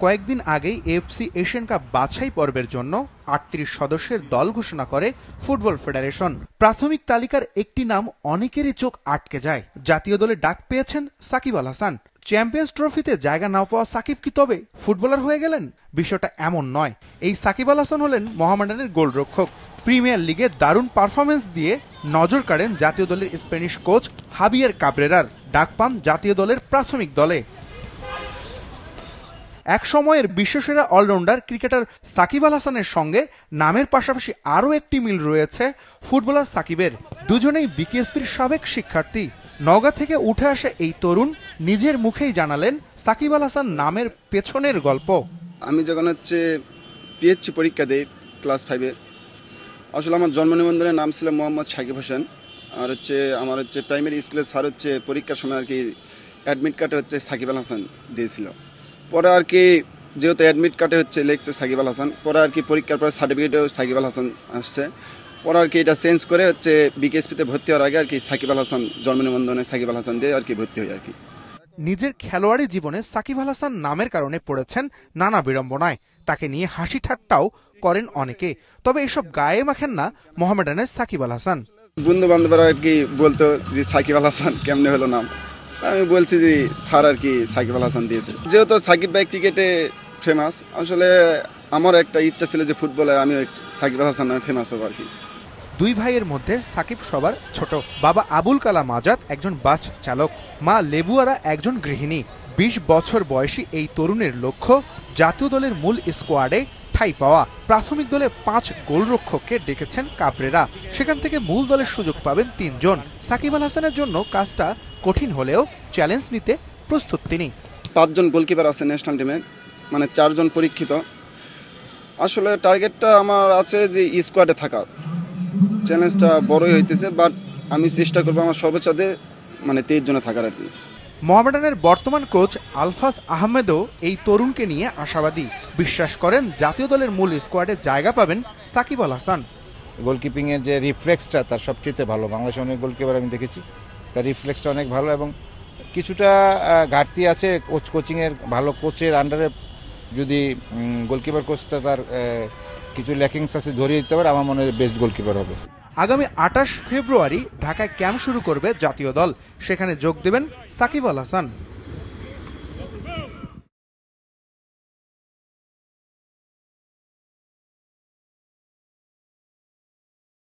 কয়েকদিন আগেই AFC Asian cup বাছাই পর্বের জন্য ৩৮ সদস্যের দল ঘোষণা করে ফুটবল ফেডারেশন। প্রাথমিক তালিকার একটি নাম অনেকেরই চোখ আটকে যায়। জাতীয় দলে ডাক পেয়েছেন সাকিব আল হাসান। চ্যাম্পিয়ন্স ট্রফিতে জায়গা না পাওয়া সাকিব কি তবে ফুটবলার হয়ে গেলেন? বিষয়টা এমন নয়। এই সাকিব আল হাসান হলেন মোহামেডানের গোলরক্ষক। প্রিমিয়ার লিগে দারুণ পারফরমেন্স দিয়ে নজর কাড়েন জাতীয় দলের স্প্যানিশ কোচ হাবিয়ের কাব্রেরার। ডাক পান জাতীয় দলের প্রাথমিক দলে। এক সময়ের বিশ্বসেরা অলরাউন্ডার ক্রিকেটার সাকিব আল হাসানের সঙ্গে নামের পাশাপাশি আরও একটি মিল রয়েছে ফুটবলার সাকিবের। দুজনেই বিকেএসপির সাবেক শিক্ষার্থী। নওগাঁ থেকে উঠে আসা এই তরুণ নিজের মুখেই জানালেন সাকিব আল হাসান নামের পেছনের গল্প। আমি যখন পিএইচসি পরীক্ষা দিই ক্লাস 5-এ, আসলে আমার জন্ম নিবন্ধনের নাম ছিল মোহাম্মদ সাকিব হোসেন। আর আমার প্রাইমারি স্কুলের স্যার পরীক্ষার সময় অ্যাডমিট কার্ডে সাকিব আল হাসান দিয়েছিল। পরে যেহেতু অ্যাডমিট কার্ডে লিখছে সাকিব আল হাসান, পরে পরীক্ষার পরে সার্টিফিকেটেও সাকিব আল হাসান আসছে। পরে এটা চেঞ্জ করে বিকেএসপিতে ভর্তি হওয়ার আগে সাকিব আল হাসান জন্ম নিবন্ধনে সাকিব আল হাসান দিয়ে ভর্তি হই। নিজের খেলোয়াড়ি জীবনে সাকিব আল হাসান নামের কারণে পড়েছেন নানা বিড়ম্বনায়। তাকে নিয়ে হাসি ঠাট্টাও করেন অনেকে। তবে এসব গায়ে মাখেন না মোহামেডানের সাকিব আল হাসান। বন্ধু বান্ধবরা বলতো যে সাকিব আল হাসান কেমনে হলো নাম। আমি বলছি যে স্যার সাকিব আল হাসান দিয়েছে। যেহেতু সাকিব ভাই ক্রিকেটে ফেমাস, আসলে আমার একটা ইচ্ছা ছিল যে ফুটবলে আমি সাকিব আল হাসান নামে ফেমাস হবো। দুই ভাইয়ের মধ্যে সাকিব সবার ছোট। বাবা আবুল কালাম আজাদ একজন বাস চালক, মা লেবুয়ারা একজন গৃহিণী। ২০ বছর বয়সী এই তরুণের লক্ষ্য জাতীয় দলের মূল স্কোয়াডে ঠাঁই পাওয়া। প্রাথমিক দলে 5 গোলরক্ষককে ডেকেছেন কাবরেরা। সেখান থেকে মূল দলের সুযোগ পাবেন 3 জন। সাকিব আল হাসানের জন্য কাজটা কঠিন হলেও চ্যালেঞ্জ নিতে প্রস্তুত তিনি। 5 জন গোলকিপার আছে ন্যাশনাল টিমে, 4 জন পরীক্ষিত। আসলে টার্গেটটা আমার আছে যে স্কোয়াডে থাকার। চ্যালেঞ্জটা বড়ই হইতেছে, বাট আমি চেষ্টা করবো আমার সর্বোচ্চ 23 জনে থাকার। মোহামেডানের বর্তমান কোচ আলফাজ আহমেদও এই তরুণকে নিয়ে আশাবাদী। বিশ্বাস করেন জাতীয় দলের মূল স্কোয়াডে জায়গা পাবেন সাকিব আল হাসান। গোলকিপিংয়ের যে রিফ্লেক্সটা তার সবচেয়ে ভালো। বাংলাদেশে অনেক গোলকিপার আমি দেখেছি, তার রিফ্লেক্সটা অনেক ভালো এবং কিছুটা ঘাটতি আছে কোচিংয়ের। ভালো কোচের আন্ডারে যদি গোলকিপার কোচটা তার কিছু ল্যাকিংস আছে ধরিয়ে দিতে পারে, আমার মনে হয় বেস্ট গোলকিপার হবে। আগামী 28 ফেব্রুয়ারি ঢাকায় ক্যাম্প শুরু করবে জাতীয় দল। সেখানে যোগ দেবেন সাকিব আল হাসান।